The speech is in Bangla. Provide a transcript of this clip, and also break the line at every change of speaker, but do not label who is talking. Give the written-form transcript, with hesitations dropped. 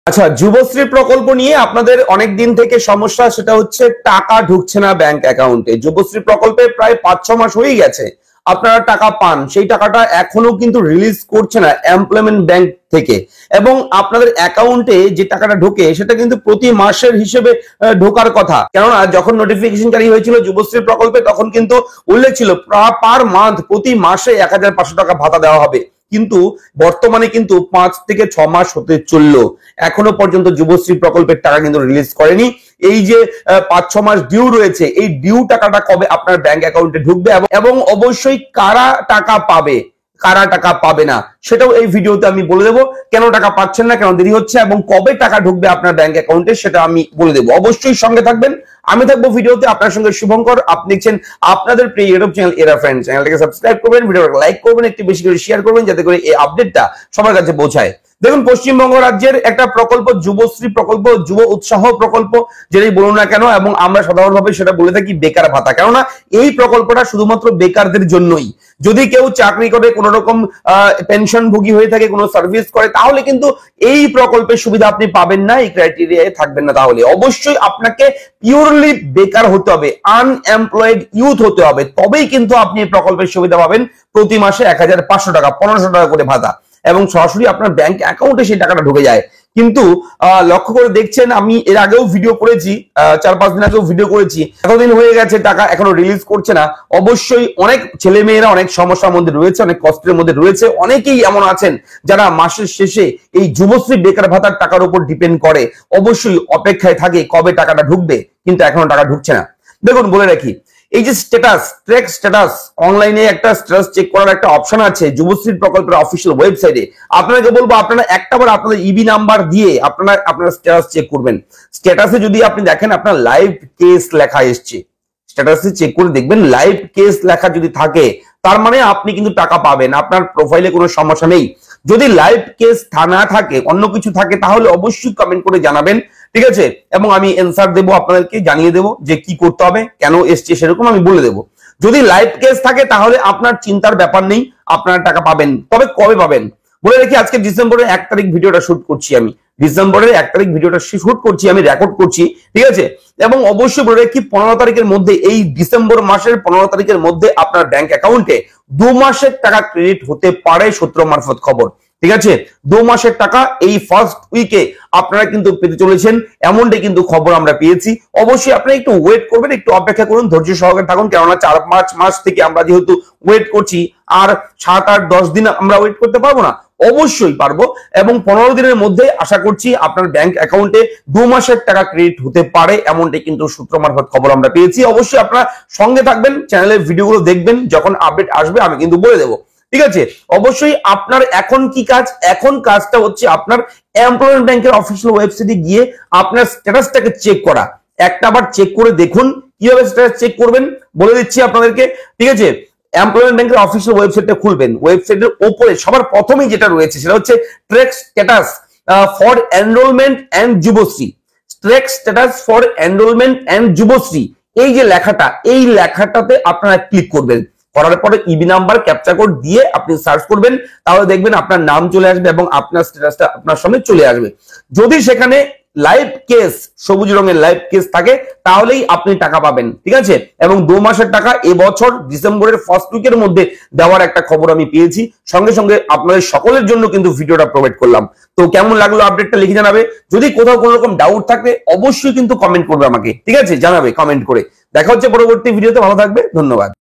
আচ্ছা, যুবশ্রী প্রকল্প নিয়ে আপনাদের অনেক দিন থেকে সমস্যা, সেটা হচ্ছে টাকা ঢুকছে না ব্যাংক অ্যাকাউন্টে। যুবশ্রী প্রকল্পে প্রায় 5-6 মাস হয়ে গেছে আপনারা টাকা পান, সেই টাকাটা এখনো কিন্তু রিলিজ করছে না এমপ্লয়মেন্ট ব্যাংক থেকে। এবং আপনাদের অ্যাকাউন্টে যে টাকাটা ঢোকে সেটা কিন্তু প্রতি মাসের হিসেবে ঢোকার কথা। কেননা যখন নোটিফিকেশন জারি হয়েছিল যুবশ্রী প্রকল্পে, তখন কিন্তু উল্লেখ ছিল পার মান্থ, প্রতি মাসে 1500 টাকা ভাতা দেওয়া হবে। কিন্তু বর্তমানে কিন্তু 5 থেকে 6 মাস হতে চললো, এখনো পর্যন্ত যুবশ্রী প্রকল্পের টাকা কিন্তু রিলিজ করেনি। এই যে 5-6 মাস ডিউ রয়েছে, এই ডিউ টাকাটা কবে আপনার ব্যাংক অ্যাকাউন্টে ঢুকবে এবং অবশ্যই কারা টাকা পাবে, কারা টাকা পাবে না, সেটাও এই ভিডিওতে আমি বলে দেবো। কেন টাকা পাচ্ছেন না, কেন দেরি হচ্ছে এবং কবে টাকা ঢুকবে আপনার ব্যাংক অ্যাকাউন্টে, সেটা আমি বলে দেবো। অবশ্যই সঙ্গে থাকবেন, আমি থাকবো ভিডিওতে আপনার সঙ্গে শুভঙ্কর। আপনি দেখছেন আপনাদের প্রিয় ইউটিউব চ্যানেল এরা ফ্রেন্ডস। চ্যানেলটাকে সাবস্ক্রাইব করবেন, ভিডিওটাকে লাইক করবেন, একটু বেশি করে শেয়ার করবেন, যাতে করে এই আপডেটটা সবার কাছে পৌঁছায়। দেখুন, পশ্চিমবঙ্গ রাজ্যের একটা প্রকল্প, যুবশ্রী প্রকল্প, যুব উৎসাহ প্রকল্প, যেটাই বলুন না কেন, এবং আমরা সাধারণভাবে সেটা বলে থাকি বেকার ভাতা। কেননা এই প্রকল্পটা শুধুমাত্র বেকারদের জন্যই। যদি কেউ চাকরি করে, কোন রকম পেনশনভোগী হয়ে থাকে, কোনো সার্ভিস করে, তাহলে কিন্তু এই প্রকল্পের সুবিধা আপনি পাবেন না, এই ক্রাইটেরিয়ায় থাকবেন না। তাহলে অবশ্যই আপনাকে পিওরলি বেকার হতে হবে, আনএমপ্লয়েড ইউথ হতে হবে, তবেই কিন্তু আপনি এই প্রকল্পের সুবিধা পাবেন। প্রতি মাসে 1500 টাকা, 1500 টাকা করে ভাতা, এবং সরাসরি আপনার ব্যাংক অ্যাকাউন্টে সেই টাকাটা ঢুকে যায়। কিন্তু লক্ষ্য করে দেখছেন, আমি এর আগেও ভিডিও করেছি, 4-5 দিন আগেও ভিডিও করেছি, এতদিন হয়ে গেছে টাকা এখনো রিলিজ করছে না। অবশ্যই অনেক ছেলে মেয়েরা অনেক সমস্যার মধ্যে রয়েছে, অনেক কষ্টের মধ্যে রয়েছে। অনেকেই এমন আছেন যারা মাসের শেষে এই যুবশ্রী বেকার ভাতার টাকার উপর ডিপেন্ড করে, অবশ্যই অপেক্ষায় থাকে কবে টাকাটা ঢুকবে, কিন্তু এখনো টাকা ঢুকছে না। দেখুন, বলে রাখি, এই যে স্ট্যাটাস, ট্র্যাক স্ট্যাটাস, অনলাইনে একটা স্ট্যাটাস চেক করার একটা অপশন আছে যুবশ্রী প্রকল্পের অফিসিয়াল ওয়েবসাইটে। আপনাকে বলবো, আপনারা একটাবার আপনাদের ইবি নাম্বার দিয়ে আপনারা স্ট্যাটাস চেক করবেন। স্ট্যাটাসে যদি আপনি দেখেন আপনার লাইভ কেস লেখা এসছে, স্ট্যাটাসে চেক করে দেখবেন লাইভ কেস লেখা যদি থাকে, তার মানে আপনি কিন্তু টাকা পাবেন, আপনার প্রোফাইলে কোনো সমস্যা নেই। যদি লাইভ কেস না থাকে, অন্য কিছু থাকে, তাহলে অবশ্যই কমেন্ট করে জানাবেন, ঠিক আছে? এবং আমি অ্যানসার দেবো, আপনাদেরকে জানিয়ে দেবো যে কি করতে হবে, কেন এসছে সেরকম আমি বলে দেবো। যদি লাইভ কেস থাকে তাহলে আপনার চিন্তার ব্যাপার নেই, আপনারা টাকা পাবেন। তবে কবে পাবেন বলে রেখে, আজকে ডিসেম্বরের 1 তারিখ ভিডিওটা শুট করছি আমি, ডিসেম্বরের 1 তারিখ ভিডিওটা শুট করছি আমি, রেকর্ড করছি, ঠিক আছে? এবং অবশ্যই বলে রাখি, 15 তারিখের মধ্যে, এই ডিসেম্বর মাসের 15 তারিখের মধ্যে আপনার ব্যাংক অ্যাকাউন্টে 2 মাসের টাকা ক্রেডিট হতে পারে, সূত্র মারফত খবর, ঠিক আছে? 2 মাসের টাকা এই ফার্স্ট উইকে আপনারা কিন্তু পেতে চলেছেন, এমনটাই কিন্তু খবর আমরা পেয়েছি। অবশ্যই আপনারা একটু ওয়েট করবেন, একটু অপেক্ষা করুন, ধৈর্য সহকারে থাকুন। কেননা 4-5 মাস থেকে আমরা যেহেতু ওয়েট করছি, আর 7-8-10 দিন আমরা ওয়েট করতে পারবো না, অবশ্যই পারবো। এবং 15 দিনের মধ্যে আশা করছি আপনার ব্যাংক অ্যাকাউন্টে 2 মাসের টাকা ক্রেডিট হতে পারে, এমনটাই কিন্তু সূত্র মারফত খবর আমরা পেয়েছি। অবশ্যই আপনারা সঙ্গে থাকবেন, চ্যানেলের ভিডিওগুলো দেখবেন, যখন আপডেট আসবে আমি কিন্তু বলে দেবো, ঠিক আছে? অবশ্যই আপনার এখন কি কাজ, এখন কাজটা হচ্ছে আপনার এমপ্লয়মেন্ট ব্যাংকের অফিসিয়াল ওয়েবসাইটে গিয়ে আপনার স্ট্যাটাসটাকে চেক করা। একটা বার চেক করে দেখুন, কিভাবে স্ট্যাটাস চেক করবেন বলে দিচ্ছি আপনাদেরকে, ঠিক আছে? এমপ্লয়মেন্ট ব্যাংকের অফিসিয়াল ওয়েবসাইটটা খুলবেন, ওয়েবসাইটের উপরে সবার প্রথমেই যেটা রয়েছে সেটা হচ্ছে track status for enrolment and Yuvashree. Track status for enrolment and Yuvashree, এই যে লেখাটা, এই লেখাটাতে আপনারা ক্লিক করবেন। করার পরে ইবি নাম্বার, ক্যাপচা কোড দিয়ে আপনি সার্চ করবেন, তাহলে দেখবেন আপনার নাম চলে আসবে এবং আপনার স্ট্যাটাসটা আপনার সামনে চলে আসবে। যদি সেখানে লাইভ কেস, সবুজ রঙের লাইভ কেস থাকে, তাহলেই আপনি টাকা পাবেন, ঠিক আছে? এবং 2 মাসের টাকা এবছর ডিসেম্বরের ফার্স্ট উইকের মধ্যে দেওয়ার একটা খবর আমি পেয়েছি। সঙ্গে সঙ্গে আপনাদের সকলের জন্য কিন্তু ভিডিওটা প্রোভাইড করলাম। তো কেমন লাগলো আপডেটটা লিখে জানাবে। যদি কোথাও কোনো রকম ডাউট থাকে অবশ্যই কিন্তু কমেন্ট করবে আমাকে, ঠিক আছে? জানাবে কমেন্ট করে। দেখা হচ্ছে পরবর্তী ভিডিওতে, ভালো থাকবে, ধন্যবাদ।